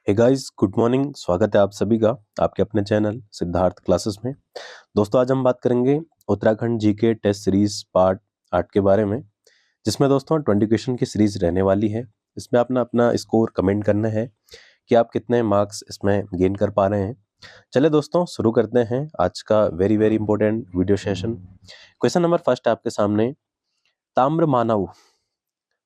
Hey guys, good morning. स्वागत है आप सभी का आपके अपने चैनल सिद्धार्थ क्लासेस में। दोस्तों, आज हम बात करेंगे Uttarakhand GK test series part 8 के बारे में, जिसमें दोस्तों 20 क्वेश्चन की सीरीज रहने वाली है। इसमें अपना अपना स्कोर कमेंट करना है कि आप कितने मार्क्स इसमें गेन कर पा रहे हैं। चले दोस्तों, शुरू करते हैं आज का very very important video session. Question number first आपके सामने, ताम्र मानव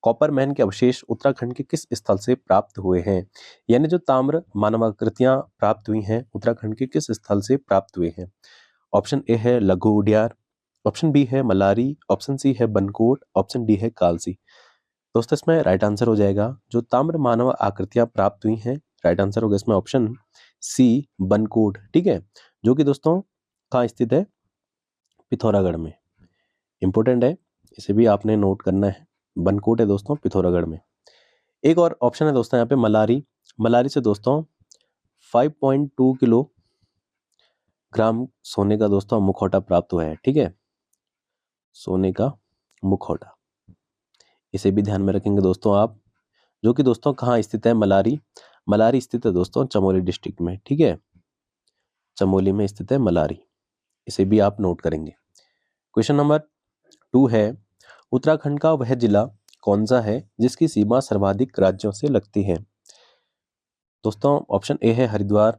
कॉपर मैन के अवशेष उत्तराखंड के किस स्थल से प्राप्त हुए हैं? यानी जो ताम्र मानवाकृतियां प्राप्त हुई हैं उत्तराखंड के किस स्थल से प्राप्त हुए हैं? ऑप्शन ए है लघु उडियार, ऑप्शन बी है मलारी, ऑप्शन सी है बनकोट, ऑप्शन डी है कालसी। दोस्तों, इसमें राइट आंसर हो जाएगा जो ताम्र मानव आकृतियां प्राप्त हुई हैं, राइट आंसर होगा इसमें ऑप्शन सी बनकोट। ठीक है, जो कि दोस्तों कहाँ स्थित है? पिथौरागढ़ में। इंपोर्टेंट है, इसे भी आपने नोट करना है। बनकोट है दोस्तों पिथौरागढ़ में। एक और ऑप्शन है दोस्तों यहाँ पे मलारी। मलारी से दोस्तों 5.2 किलो ग्राम सोने का दोस्तों मुखौटा प्राप्त हुआ है। ठीक है, सोने का मुखौटा, इसे भी ध्यान में रखेंगे दोस्तों आप। जो कि दोस्तों कहाँ स्थित है? मलारी। मलारी स्थित है दोस्तों चमोली डिस्ट्रिक्ट में। ठीक है, चमोली में स्थित है मलारी, इसे भी आप नोट करेंगे। क्वेश्चन नंबर 2 है, उत्तराखंड का वह जिला कौन सा है जिसकी सीमा सर्वाधिक राज्यों से लगती है? दोस्तों, ऑप्शन ए है हरिद्वार,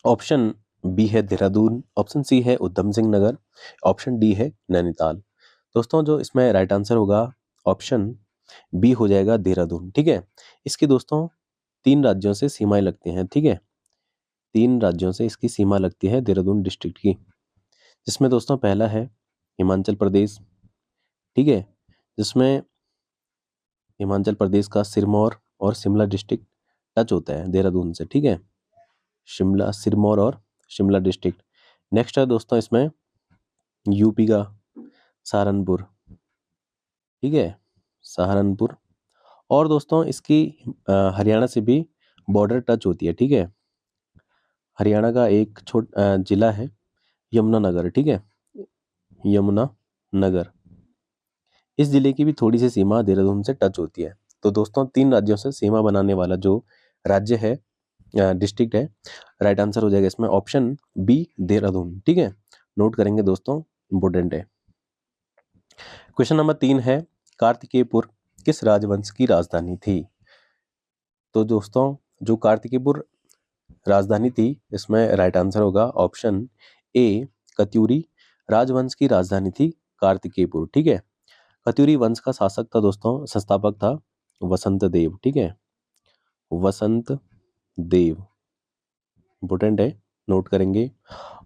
ऑप्शन बी है देहरादून, ऑप्शन सी है उधम सिंह नगर, ऑप्शन डी है नैनीताल। दोस्तों, जो इसमें राइट आंसर होगा ऑप्शन बी हो जाएगा देहरादून। ठीक है, इसकी दोस्तों 3 राज्यों से सीमाएं लगती हैं। ठीक है, 3 राज्यों से इसकी सीमा लगती है देहरादून डिस्ट्रिक्ट की, जिसमें दोस्तों पहला है हिमाचल प्रदेश। ठीक है, जिसमें हिमाचल प्रदेश का सिरमौर और शिमला डिस्ट्रिक्ट टच होता है देहरादून से। ठीक है, शिमला, सिरमौर और शिमला डिस्ट्रिक्ट। नेक्स्ट है दोस्तों इसमें यूपी का सहारनपुर। ठीक है, सहारनपुर। और दोस्तों इसकी हरियाणा से भी बॉर्डर टच होती है। ठीक है, हरियाणा का एक जिला है यमुनानगर। ठीक है, यमुनानगर, इस जिले की भी थोड़ी सी सीमा देहरादून से टच होती है। तो दोस्तों 3 राज्यों से सीमा बनाने वाला जो राज्य है, डिस्ट्रिक्ट है, राइट आंसर हो जाएगा इसमें ऑप्शन बी देहरादून। ठीक है, नोट करेंगे दोस्तों, इंपोर्टेंट है। क्वेश्चन नंबर 3 है, कार्तिकेयपुर किस राजवंश की राजधानी थी? तो दोस्तों जो कार्तिकेयपुर राजधानी थी, इसमें राइट आंसर होगा ऑप्शन ए कत्यूरी राजवंश की राजधानी थी कार्तिकेयपुर। ठीक है, कत्यूरी वंश का शासक था दोस्तों, संस्थापक था वसंत देव। ठीक है, वसंत देव, इंपोर्टेंट है, नोट करेंगे।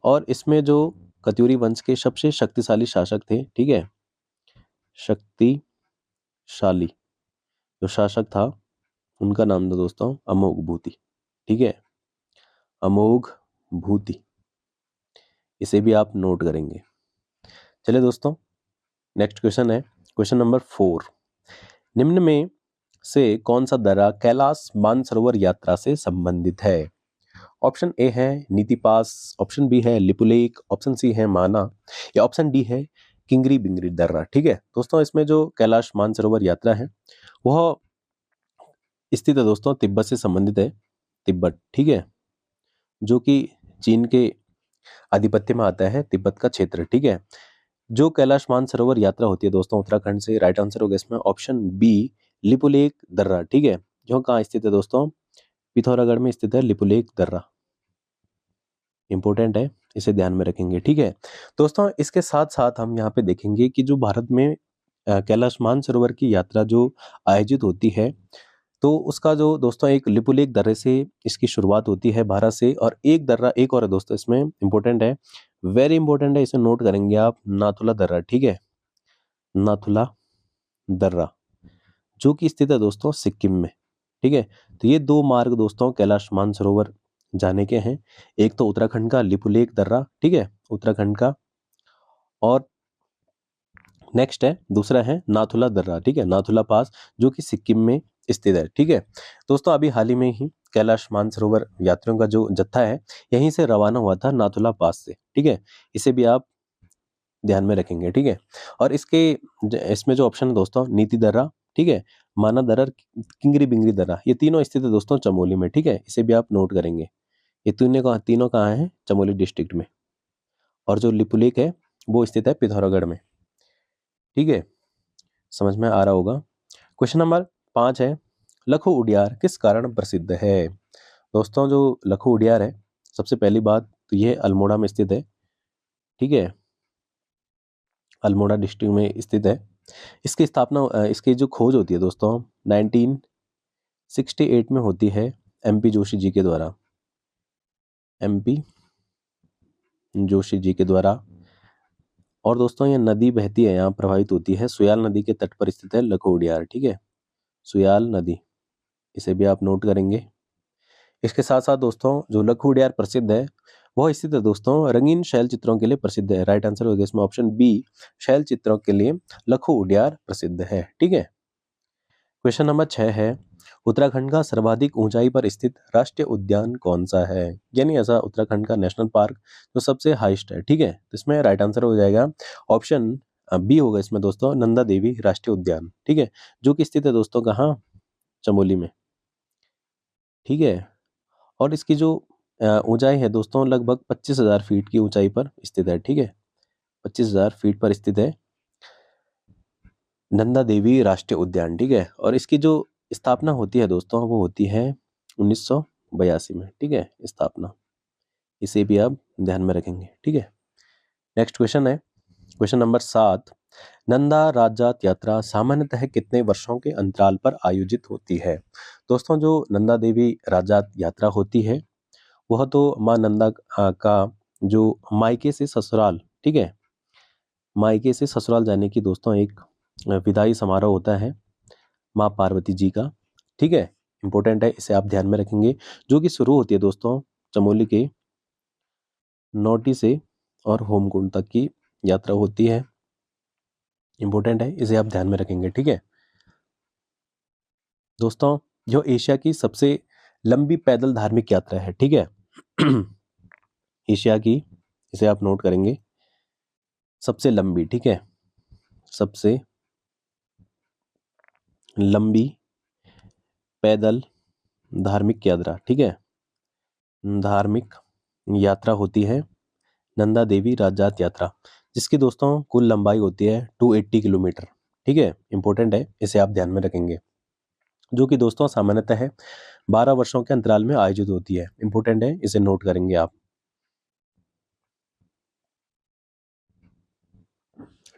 और इसमें जो कत्यूरी वंश के सबसे शक्तिशाली शासक थे, ठीक है, शक्तिशाली जो शासक था उनका नाम था दोस्तों अमोघ भूति। ठीक है, अमोघ भूति, इसे भी आप नोट करेंगे। चलिए दोस्तों, नेक्स्ट क्वेश्चन है क्वेश्चन नंबर 4, निम्न में से कौन सा दर्रा कैलाश मानसरोवर यात्रा से संबंधित है? ऑप्शन ए है नीति पास, ऑप्शन बी है लिपुलेख, ऑप्शन सी है माना, या ऑप्शन डी है किंगरी बिंगरी दर्रा। ठीक है दोस्तों, इसमें जो कैलाश मानसरोवर यात्रा है वह स्थित है दोस्तों तिब्बत से संबंधित है, तिब्बत। ठीक है, जो कि चीन के आधिपत्य में आता है, तिब्बत का क्षेत्र। ठीक है, जो कैलाश मानसरोवर यात्रा होती है दोस्तों उत्तराखंड से, राइट आंसर होगा इसमें ऑप्शन बी लिपुलेख दर्रा। ठीक है, जो कहाँ स्थित है दोस्तों? पिथौरागढ़ में स्थित है लिपुलेख दर्रा, इंपॉर्टेंट है, इसे ध्यान में रखेंगे। ठीक है दोस्तों, इसके साथ साथ हम यहाँ पे देखेंगे कि जो भारत में कैलाश मानसरोवर की यात्रा जो आयोजित होती है, तो उसका जो दोस्तों एक लिपुलेख दर्रे से इसकी शुरुआत होती है भारत से, और एक दर्रा एक और है दोस्तों इसमें, इंपॉर्टेंट है, वेरी इंपॉर्टेंट है, इसे नोट करेंगे आप, नाथुला दर्रा। ठीक है, नाथुला दर्रा, जो कि स्थित है दोस्तों सिक्किम में। ठीक है, तो ये 2 मार्ग दोस्तों कैलाश मानसरोवर जाने के हैं। एक तो उत्तराखंड का लिपुलेख दर्रा, ठीक है, उत्तराखंड का, और नेक्स्ट है दूसरा है नाथुला दर्रा। ठीक है, नाथुला पास, जो कि सिक्किम में स्थित है। ठीक है दोस्तों, अभी हाल ही में ही कैलाश मानसरोवर यात्रियों का जो जत्था है यहीं से रवाना हुआ था नाथुला पास से। ठीक है, इसे भी आप ध्यान में रखेंगे। ठीक है, और इसमें जो ऑप्शन है दोस्तों नीति दर्रा, ठीक है, माना दर्रा, किंगरी बिंगरी दर्रा, ये तीनों स्थित है दोस्तों चमोली में। ठीक है, इसे भी आप नोट करेंगे। ये तीनों कहाँ है? चमोली डिस्ट्रिक्ट में। और जो लिपुलेख है वो स्थित है पिथौरागढ़ में। ठीक है, समझ में आ रहा होगा। क्वेश्चन नंबर 5 है, लखो उडियार किस कारण प्रसिद्ध है? दोस्तों जो लखो उडियार है, सबसे पहली बात तो ये अल्मोड़ा में स्थित है। ठीक है, अल्मोड़ा डिस्ट्रिक्ट में स्थित है। इसकी स्थापना इसकी जो खोज होती है दोस्तों 1968 में होती है एमपी जोशी जी के द्वारा। एमपी जोशी जी के द्वारा। और दोस्तों ये नदी बहती है, यहाँ प्रभावित होती है, सुयाल नदी के तट पर स्थित है लखो उडियार। ठीक है, सुयाल नदी, इसे भी आप नोट करेंगे। इसके साथ साथ दोस्तों जो लखो उडियार प्रसिद्ध है वह स्थित है दोस्तों रंगीन शैल चित्रों के लिए प्रसिद्ध है। राइट आंसर होगा इसमें ऑप्शन बी, शैल चित्रों के लिए लखो उडियार प्रसिद्ध है। ठीक है, क्वेश्चन नंबर 6 है, उत्तराखंड का सर्वाधिक ऊंचाई पर स्थित राष्ट्रीय उद्यान कौन सा है? यानी ऐसा उत्तराखंड का नेशनल पार्क जो सबसे हाईएस्ट है। ठीक है, तो इसमें राइट आंसर हो जाएगा ऑप्शन बी होगा इसमें दोस्तों नंदा देवी राष्ट्रीय उद्यान। ठीक है, जो कि स्थित है दोस्तों कहाँ? चमोली में। ठीक है, और इसकी जो ऊंचाई है दोस्तों लगभग 25,000 फीट की ऊंचाई पर स्थित है। ठीक है, 25,000 फीट पर स्थित है नंदा देवी राष्ट्रीय उद्यान। ठीक है, और इसकी जो स्थापना होती है दोस्तों वो होती है 1982 में। ठीक है, स्थापना, इसे भी आप ध्यान में रखेंगे। ठीक है, नेक्स्ट क्वेश्चन है क्वेश्चन नंबर 7, नंदा राजात यात्रा सामान्यतः कितने वर्षों के अंतराल पर आयोजित होती है? दोस्तों जो नंदा देवी राजात यात्रा होती है वह तो माँ नंदा का जो मायके से ससुराल, ठीक है, मायके से ससुराल जाने की दोस्तों एक विदाई समारोह होता है माँ पार्वती जी का। ठीक है, इंपॉर्टेंट है, इसे आप ध्यान में रखेंगे, जो कि शुरू होती है दोस्तों चमोली के नोटी से और होमकुंड तक की यात्रा होती है। इंपॉर्टेंट है, इसे आप ध्यान में रखेंगे। ठीक है दोस्तों, जो एशिया की सबसे लंबी पैदल धार्मिक यात्रा है, ठीक है एशिया की, इसे आप नोट करेंगे, सबसे लंबी, ठीक है, सबसे लंबी पैदल धार्मिक यात्रा, ठीक है, धार्मिक यात्रा होती है नंदा देवी राजात यात्रा, जिसकी दोस्तों कुल लंबाई होती है 280 किलोमीटर। ठीक है, इंपॉर्टेंट है, इसे आप ध्यान में रखेंगे, जो कि दोस्तों सामान्यतः है 12 वर्षों के अंतराल में आयोजित होती है। इंपॉर्टेंट है, इसे नोट करेंगे आप।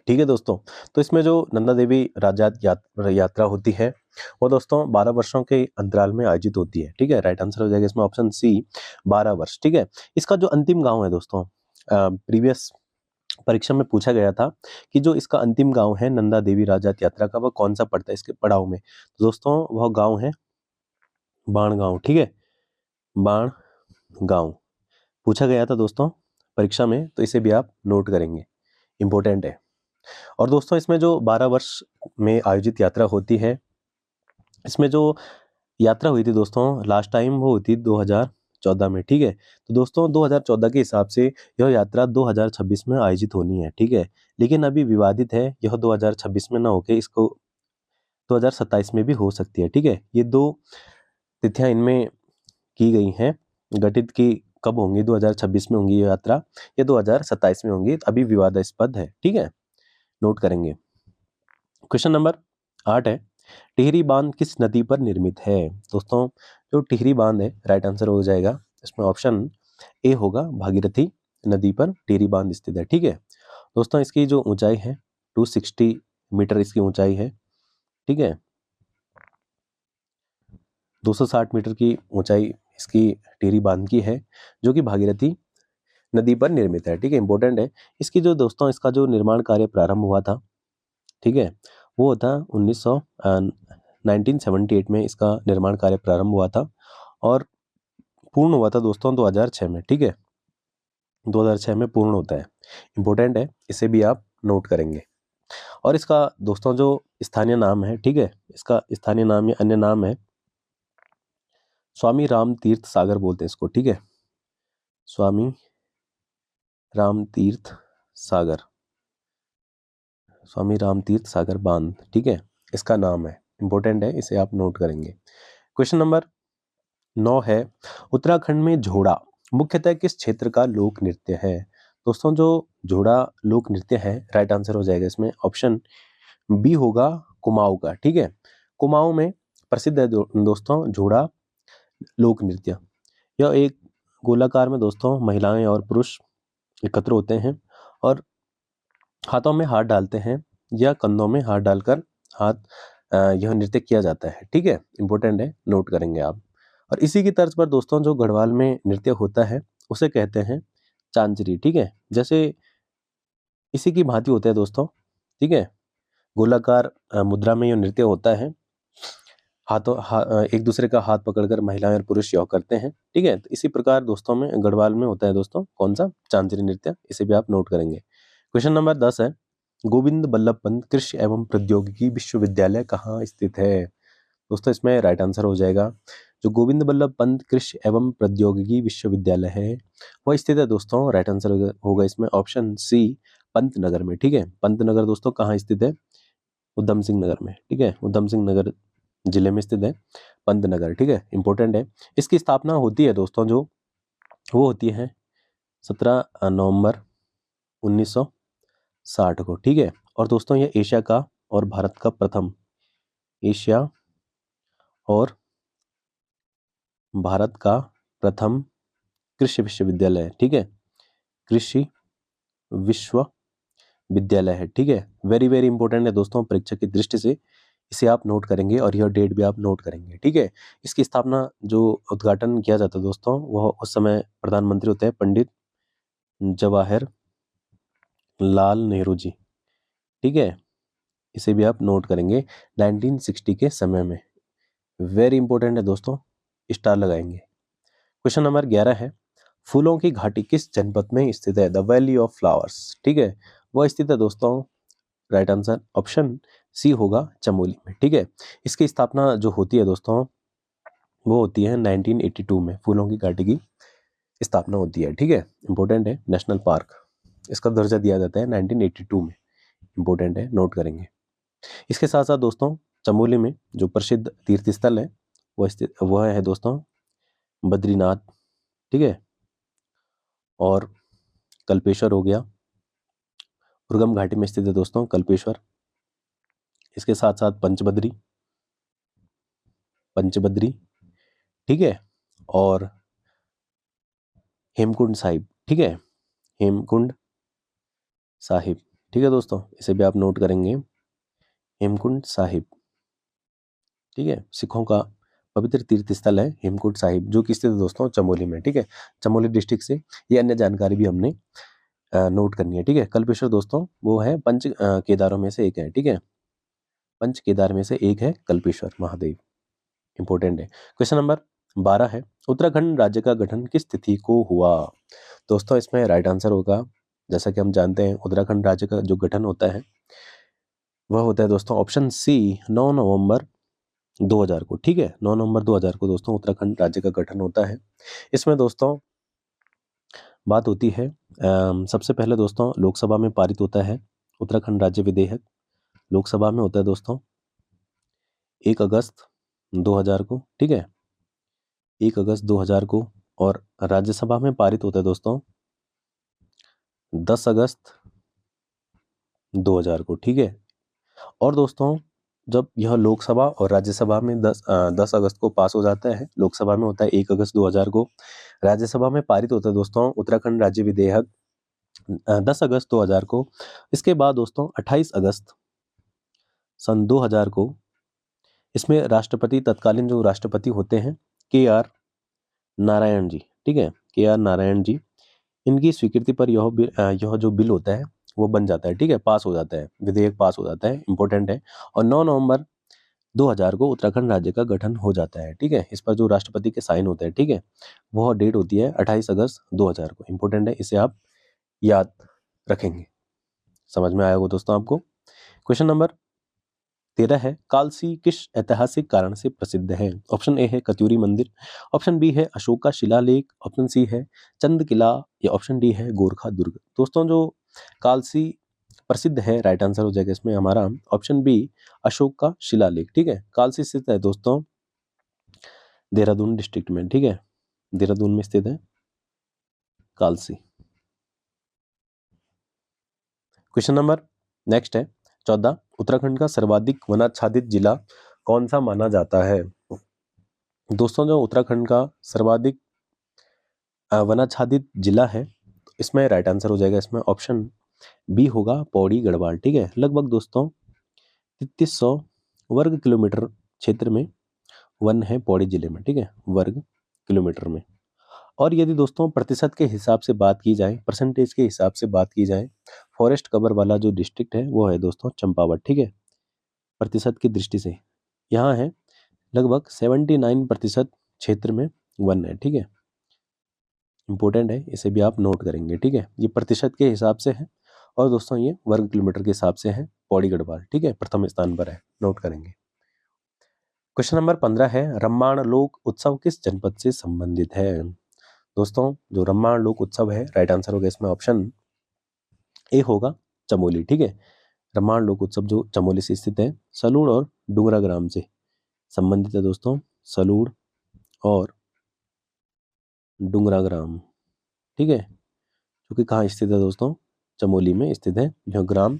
ठीक है दोस्तों, तो इसमें जो नंदा देवी राजात यात्रा होती है वो दोस्तों 12 वर्षों के अंतराल में आयोजित होती है। ठीक है, राइट आंसर हो जाएगा इसमें ऑप्शन सी, 12 वर्ष। ठीक है, इसका जो अंतिम गांव है दोस्तों, प्रीवियस परीक्षा में पूछा गया था कि जो इसका अंतिम गांव है नंदा देवी राजात यात्रा का, वह कौन सा पड़ता है इसके पड़ाव में? तो दोस्तों वह गांव है बाण गांव। ठीक है, बाण गांव पूछा गया था दोस्तों परीक्षा में, तो इसे भी आप नोट करेंगे, इंपॉर्टेंट है। और दोस्तों इसमें जो 12 वर्ष में आयोजित यात्रा होती है, इसमें जो यात्रा हुई थी दोस्तों लास्ट टाइम वो हुई थी 2014 में। ठीक है, तो दोस्तों 2014 के हिसाब से यह यात्रा 2026 में आयोजित होनी है। ठीक है, लेकिन अभी विवादित है, यह 2026 में ना होके इसको 2027 में भी हो सकती है। ठीक है, ये दो तिथियां इनमें की गई हैं गठित, की कब होंगी, 2026 में होंगी ये यात्रा या 2027 में होंगी, अभी विवादास्पद है। ठीक है, नोट करेंगे। क्वेश्चन नंबर 8 है, टिहरी बांध किस नदी पर निर्मित है? दोस्तों जो टिहरी बांध है, राइट आंसर हो जाएगा इसमें ऑप्शन ए होगा, भागीरथी नदी पर टिहरी बांध स्थित है। ठीक है दोस्तों, इसकी जो ऊंचाई है 260 मीटर इसकी ऊंचाई है। ठीक है, 260 मीटर की ऊंचाई इसकी टिहरी बांध की है, जो कि भागीरथी नदी पर निर्मित है। ठीक है, इंपॉर्टेंट है, इसकी जो दोस्तों इसका जो निर्माण कार्य प्रारंभ हुआ था, ठीक है, वो था 1978 में इसका निर्माण कार्य प्रारंभ हुआ था और पूर्ण हुआ था दोस्तों 2006 में। ठीक है, 2006 में पूर्ण होता है, इंपॉर्टेंट है, इसे भी आप नोट करेंगे। और इसका दोस्तों जो स्थानीय नाम है, ठीक है, इसका स्थानीय नाम या अन्य नाम है स्वामी राम तीर्थ सागर बोलते हैं इसको। ठीक है, स्वामी राम तीर्थ सागर, स्वामी राम तीर्थ सागर बांध, ठीक है, इसका नाम है। इंपॉर्टेंट है, इसे आप नोट करेंगे। क्वेश्चन नंबर 9 है, उत्तराखंड में झोड़ा मुख्यतः किस क्षेत्र का लोक नृत्य है? दोस्तों जो झोड़ा लोक नृत्य है, राइट आंसर हो जाएगा इसमें ऑप्शन बी होगा कुमाऊं का। ठीक है, कुमाऊं में प्रसिद्ध है दोस्तों झोड़ा लोक नृत्य। यह एक गोलाकार में दोस्तों महिलाएं और पुरुष एकत्र होते हैं और हाथों में हाथ डालते हैं या कंधों में हाथ डालकर हाथ यह नृत्य किया जाता है। ठीक है, इंपॉर्टेंट है, नोट करेंगे आप। और इसी की तर्ज पर दोस्तों जो गढ़वाल में नृत्य होता है उसे कहते हैं चांचरी। ठीक है, जैसे इसी की भांति होता है दोस्तों। ठीक है, गोलाकार मुद्रा में यह नृत्य होता है, एक दूसरे का हाथ पकड़कर महिलाएं और पुरुष यह करते हैं। ठीक है, तो इसी प्रकार दोस्तों में गढ़वाल में होता है दोस्तों कौन सा, चांचरी नृत्य। इसे भी आप नोट करेंगे। क्वेश्चन नंबर 10 है, गोविंद बल्लभ पंत कृषि एवं प्रौद्योगिकी विश्वविद्यालय कहाँ स्थित है? दोस्तों इसमें राइट आंसर हो जाएगा जो गोविंद बल्लभ पंत कृषि एवं प्रौद्योगिकी विश्वविद्यालय है वह स्थित है दोस्तों, राइट आंसर होगा इसमें ऑप्शन सी पंतनगर में। ठीक है, पंतनगर दोस्तों कहाँ स्थित है? उधम सिंह नगर में। ठीक है, उधम सिंह नगर जिले में स्थित है पंतनगर। ठीक है, इंपॉर्टेंट है। इसकी स्थापना होती है दोस्तों जो वो होती है 17 नवंबर 1960 को। ठीक है, और दोस्तों ये एशिया का और भारत का प्रथम, एशिया और भारत का प्रथम कृषि विश्वविद्यालय है। ठीक है, कृषि विश्वविद्यालय है। ठीक है, वेरी वेरी इंपॉर्टेंट है दोस्तों परीक्षा की दृष्टि से, इसे आप नोट करेंगे और यह डेट भी आप नोट करेंगे। ठीक है, इसकी स्थापना जो उद्घाटन किया जाता है दोस्तों वह उस समय प्रधानमंत्री होते हैं पंडित जवाहर लाल नेहरू जी। ठीक है, इसे भी आप नोट करेंगे 1960 के समय में। वेरी इंपॉर्टेंट है दोस्तों, स्टार लगाएंगे। क्वेश्चन नंबर 11 है, फूलों की घाटी किस जनपद में स्थित है? The valley of flowers. ठीक है, वह स्थित है दोस्तों, राइट आंसर ऑप्शन सी होगा चमोली में। ठीक है, इसकी स्थापना जो होती है दोस्तों वो होती है 1982 में, फूलों की घाटी की स्थापना होती है। ठीक है, इंपॉर्टेंट है, नेशनल पार्क इसका दर्जा दिया जाता है 1982 में। इंपॉर्टेंट है, नोट करेंगे। इसके साथ साथ दोस्तों चमोली में जो प्रसिद्ध तीर्थ स्थल है वह है दोस्तों बद्रीनाथ। ठीक है, और कल्पेश्वर हो गया, दुर्गम घाटी में स्थित है दोस्तों कल्पेश्वर। इसके साथ साथ पंचबद्री। ठीक है, और हेमकुंड साहिब। ठीक है, हेमकुंड साहिब। ठीक है दोस्तों, इसे भी आप नोट करेंगे, हेमकुंड साहिब। ठीक है, सिखों का पवित्र तीर्थ स्थल है हेमकुंड साहिब जो कि स्थित है दोस्तों चमोली में। ठीक है, चमोली डिस्ट्रिक्ट से ये अन्य जानकारी भी हमने नोट करनी है। ठीक है, कल्पेश्वर दोस्तों वो है पंच केदारों में से एक है। ठीक है, पंच केदार में से एक है कल्पेश्वर महादेव। इंपॉर्टेंट है। क्वेश्चन नंबर 12 है, उत्तराखंड राज्य का गठन किस तिथि को हुआ? दोस्तों इसमें राइट आंसर होगा, जैसा कि हम जानते हैं उत्तराखंड राज्य का जो गठन होता है वह होता है दोस्तों ऑप्शन सी 9 नवंबर 2000 को। ठीक है, 9 नवंबर 2000 को दोस्तों उत्तराखंड राज्य का गठन होता है। इसमें दोस्तों बात होती है सबसे पहले दोस्तों लोकसभा में पारित होता है उत्तराखंड राज्य विधेयक, लोकसभा में होता है दोस्तों 1 अगस्त 2000 को। ठीक है, 1 अगस्त 2000 को, और राज्यसभा में पारित होता है दोस्तों 10 अगस्त 2000 को। ठीक है, और दोस्तों जब यह लोकसभा और राज्यसभा में 10 अगस्त को पास हो जाता है, लोकसभा में होता है 1 अगस्त 2000 को, राज्यसभा में पारित होता है दोस्तों उत्तराखंड राज्य विधेयक 10 अगस्त 2000 को। इसके बाद दोस्तों 28 अगस्त सन 2000 को इसमें राष्ट्रपति, तत्कालीन जो राष्ट्रपति होते हैं KR नारायण जी। ठीक है, KR नारायण जी, इनकी स्वीकृति पर यह जो बिल होता है वो बन जाता है। ठीक है, पास हो जाता है, विधेयक पास हो जाता है। इंपॉर्टेंट है, और 9 नवंबर 2000 को उत्तराखंड राज्य का गठन हो जाता है। ठीक है, इस पर जो राष्ट्रपति के साइन होते हैं, ठीक है, वह डेट होती है 28 अगस्त 2000 को। इंपॉर्टेंट है, इसे आप याद रखेंगे। समझ में आया होगा दोस्तों आपको। क्वेश्चन नंबर 13 है, कालसी किस ऐतिहासिक कारण से प्रसिद्ध है? ऑप्शन ए है कत्यूरी मंदिर, ऑप्शन बी है अशोक का शिलालेख, ऑप्शन सी है चंद किला, या ऑप्शन डी है गोरखा दुर्ग। दोस्तों जो कालसी प्रसिद्ध है, राइट आंसर हो जाएगा इसमें हमारा ऑप्शन बी अशोक का शिलालेख। ठीक है, कालसी स्थित है दोस्तों देहरादून डिस्ट्रिक्ट में। ठीक है, देहरादून में स्थित है कालसी। क्वेश्चन नंबर नेक्स्ट है 14, उत्तराखंड का सर्वाधिक वनाच्छादित जिला कौन सा माना जाता है? दोस्तों जो उत्तराखंड का सर्वाधिक वनाच्छादित जिला है, इसमें राइट आंसर हो जाएगा इसमें ऑप्शन बी होगा पौड़ी गढ़वाल। ठीक है, लगभग दोस्तों 3300 वर्ग किलोमीटर क्षेत्र में वन है पौड़ी जिले में। ठीक है, वर्ग किलोमीटर में। और यदि दोस्तों प्रतिशत के हिसाब से बात की जाए, परसेंटेज के हिसाब से बात की जाए, फॉरेस्ट कवर वाला जो डिस्ट्रिक्ट है वो है दोस्तों चंपावत। ठीक है, प्रतिशत की दृष्टि से यहाँ है लगभग 79% क्षेत्र में वन है। ठीक है, इंपॉर्टेंट है, इसे भी आप नोट करेंगे। ठीक है, ये प्रतिशत के हिसाब से है और दोस्तों ये वर्ग किलोमीटर के हिसाब से है पौड़ी गढ़वाल। ठीक है, प्रथम स्थान पर है, नोट करेंगे। क्वेश्चन नंबर 15 है रम्माण लोक उत्सव किस जनपद से संबंधित है? दोस्तों जो रम्माण लोक उत्सव है, राइट आंसर होगा इसमें ऑप्शन ए होगा चमोली। ठीक है, रम्माण लोक उत्सव जो चमोली से स्थित है, सलूड़ और डुंगरा ग्राम से संबंधित है दोस्तों, सलूड़ और डुंगरा ग्राम। ठीक है, जो कि कहाँ स्थित है दोस्तों, चमोली में स्थित है, जो ग्राम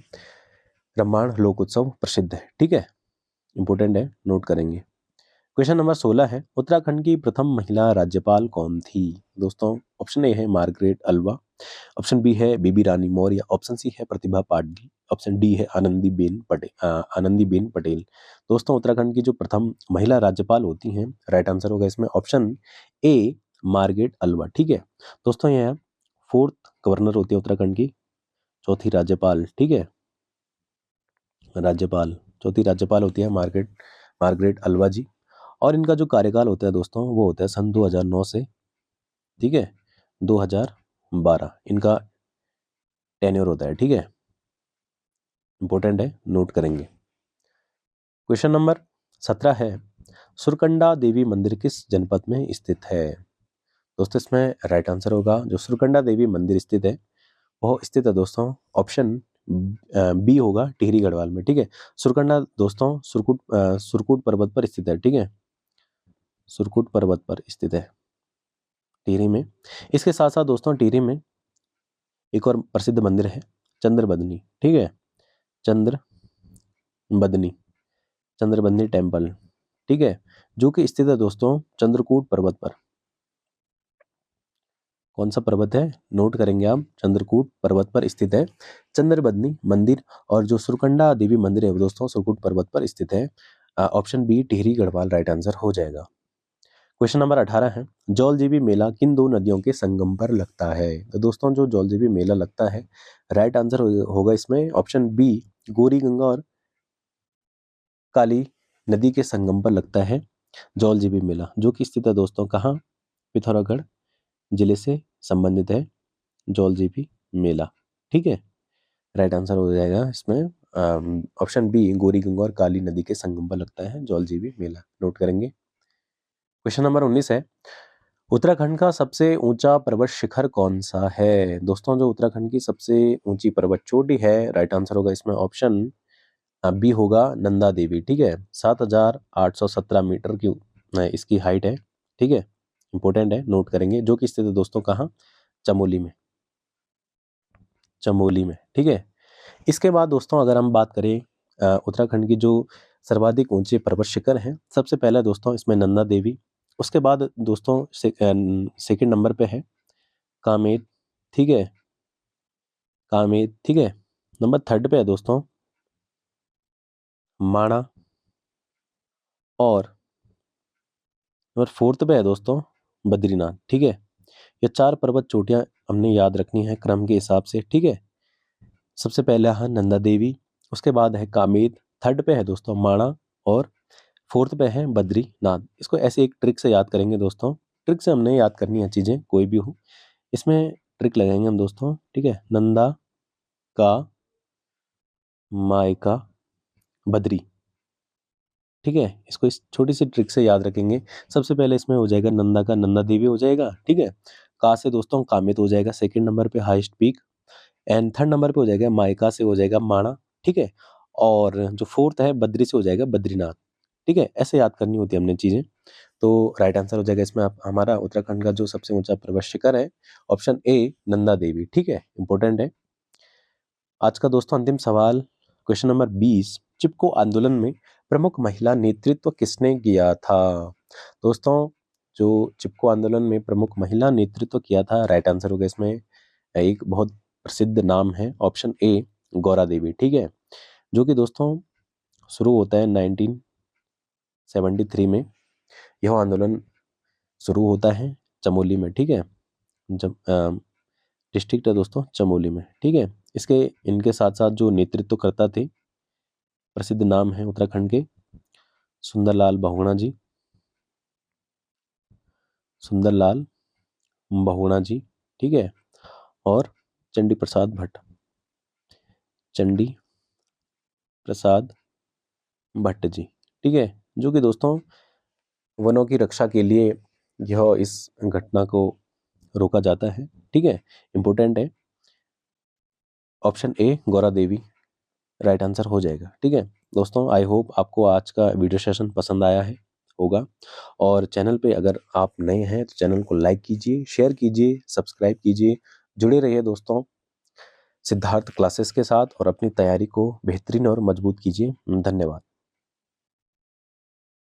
रम्माण लोक उत्सव प्रसिद्ध है। ठीक है, इंपॉर्टेंट है, नोट करेंगे। क्वेश्चन नंबर 16 है उत्तराखंड की प्रथम महिला राज्यपाल कौन थी? दोस्तों ऑप्शन ए है मार्गरेट अल्वा, ऑप्शन बी है बीबी रानी मौर्य, ऑप्शन सी है प्रतिभा पाटिल, ऑप्शन डी है आनंदीबेन पटेल। दोस्तों उत्तराखंड की जो प्रथम महिला राज्यपाल होती हैं, राइट आंसर होगा इसमें ऑप्शन ए मार्गरेट अल्वा। ठीक है दोस्तों, यह 4th गवर्नर होती है उत्तराखंड की, चौथी राज्यपाल। ठीक है, राज्यपाल चौथी राज्यपाल होती है मार्गरेट अल्वा जी। और इनका जो कार्यकाल होता है दोस्तों वो होता है सन 2009 से, ठीक है, 2012 इनका टेन्योर होता है। ठीक है, इंपॉर्टेंट है, नोट करेंगे। क्वेश्चन नंबर 17 है सुरकंडा देवी मंदिर किस जनपद में स्थित है? दोस्तों इसमें राइट आंसर होगा जो सुरकंडा देवी मंदिर स्थित है वो स्थित है दोस्तों ऑप्शन बी होगा टिहरी गढ़वाल में। ठीक है, सुरकंडा दोस्तों सुरकुट पर्वत पर स्थित है। ठीक है, सुरकुट पर्वत पर स्थित है टिहरी में। इसके साथ साथ दोस्तों टिहरी में एक और प्रसिद्ध मंदिर है चंद्रबदनी। ठीक है, चंद्रबदनी टेम्पल। ठीक है, जो कि स्थित है दोस्तों चंद्रकूट पर्वत पर। कौन सा पर्वत है, नोट करेंगे आप, चंद्रकूट पर्वत पर स्थित है चंद्रबदनी मंदिर। और जो सुरकंडा देवी मंदिर है वो दोस्तों सुरकुट पर्वत पर स्थित है। Option B Tehri Garhwal right answer हो जाएगा। क्वेश्चन नंबर 18 है जौलजीबी मेला किन दो नदियों के संगम पर लगता है? तो दोस्तों जो जौलजीबी मेला लगता है, राइट आंसर होगा इसमें ऑप्शन बी गौरी गंगा और काली नदी के संगम पर लगता है जौलजीबी मेला, जो कि स्थित है दोस्तों कहाँ, पिथौरागढ़ जिले से संबंधित है जौलजीबी मेला। ठीक है, राइट आंसर हो जाएगा इसमें ऑप्शन बी गौरी गंगा और काली नदी के संगम पर लगता है जौलजीबी मेला, नोट करेंगे। क्वेश्चन नंबर 19 है उत्तराखंड का सबसे ऊंचा पर्वत शिखर कौन सा है? दोस्तों जो उत्तराखंड की सबसे ऊंची पर्वत चोटी है, राइट आंसर होगा इसमें ऑप्शन बी होगा नंदा देवी। ठीक है, 7,817 मीटर की इसकी हाइट है। ठीक है, इंपॉर्टेंट है, नोट करेंगे, जो कि स्थित है दोस्तों कहाँ, चमोली में, चमोली में। ठीक है, इसके बाद दोस्तों अगर हम बात करें उत्तराखंड की जो सर्वाधिक ऊंचे पर्वत शिखर हैं, सबसे पहला दोस्तों इसमें नंदा देवी, उसके बाद दोस्तों सेकंड नंबर पे है कामेत। ठीक है, कामेत। ठीक है, नंबर 3 पे है दोस्तों माणा, और नंबर 4 पे है दोस्तों बद्रीनाथ। ठीक है, ये 4 पर्वत चोटियां हमने याद रखनी है क्रम के हिसाब से। ठीक है, सबसे पहला है नंदा देवी, उसके बाद है कामेत, 3 पे है दोस्तों माणा, और 4 पे है बद्रीनाथ। इसको ऐसे एक ट्रिक से याद करेंगे दोस्तों, ट्रिक से हमने याद करनी है चीज़ें कोई भी हो, इसमें ट्रिक लगाएंगे हम दोस्तों। ठीक है, नंदा का मायका बद्री। ठीक है, इसको इस छोटी सी ट्रिक से याद रखेंगे। सबसे पहले इसमें हो जाएगा नंदा का नंदा देवी हो जाएगा। ठीक है, का से दोस्तों कामित हो जाएगा, सेकंड नंबर पे highest peak, and third number पे हो जाएगा मायका से हो जाएगा माणा, ठीक है। और जो फोर्थ है बद्री से हो जाएगा बद्रीनाथ, ठीक है। ऐसे याद करनी होती है हमने चीज़ें। तो राइट आंसर हो जाएगा इसमें हमारा उत्तराखंड का जो सबसे ऊंचा पर्वत शिखर है, ऑप्शन ए नंदा देवी, ठीक है, इंपॉर्टेंट है। आज का दोस्तों अंतिम सवाल, क्वेश्चन नंबर 20, चिपको आंदोलन में प्रमुख महिला नेतृत्व किसने किया था? दोस्तों जो चिपको आंदोलन में प्रमुख महिला नेतृत्व किया था, राइट आंसर होगा इसमें एक बहुत प्रसिद्ध नाम है, ऑप्शन ए गौरा देवी, ठीक है। जो कि दोस्तों शुरू होता है 1973 में। यह आंदोलन शुरू होता है चमोली में, ठीक है। जब डिस्ट्रिक्ट है दोस्तों चमोली में, ठीक है। इसके इनके साथ साथ जो नेतृत्व करता थे, प्रसिद्ध नाम है उत्तराखंड के सुंदरलाल बहुगुणा जी, सुंदरलाल बहुगुणा जी, ठीक है। और चंडी प्रसाद भट्ट, चंडी प्रसाद भट्ट जी, ठीक है। जो कि दोस्तों वनों की रक्षा के लिए यह इस घटना को रोका जाता है, ठीक है, इंपॉर्टेंट है। Option A Gaura Devi right answer हो जाएगा, ठीक है। दोस्तों आई होप आपको आज का वीडियो सेशन पसंद आया है होगा। और चैनल पे अगर आप नए हैं तो चैनल को लाइक कीजिए, शेयर कीजिए, सब्सक्राइब कीजिए। जुड़े रहिए दोस्तों सिद्धार्थ क्लासेस के साथ और अपनी तैयारी को बेहतरीन और मजबूत कीजिए। धन्यवाद।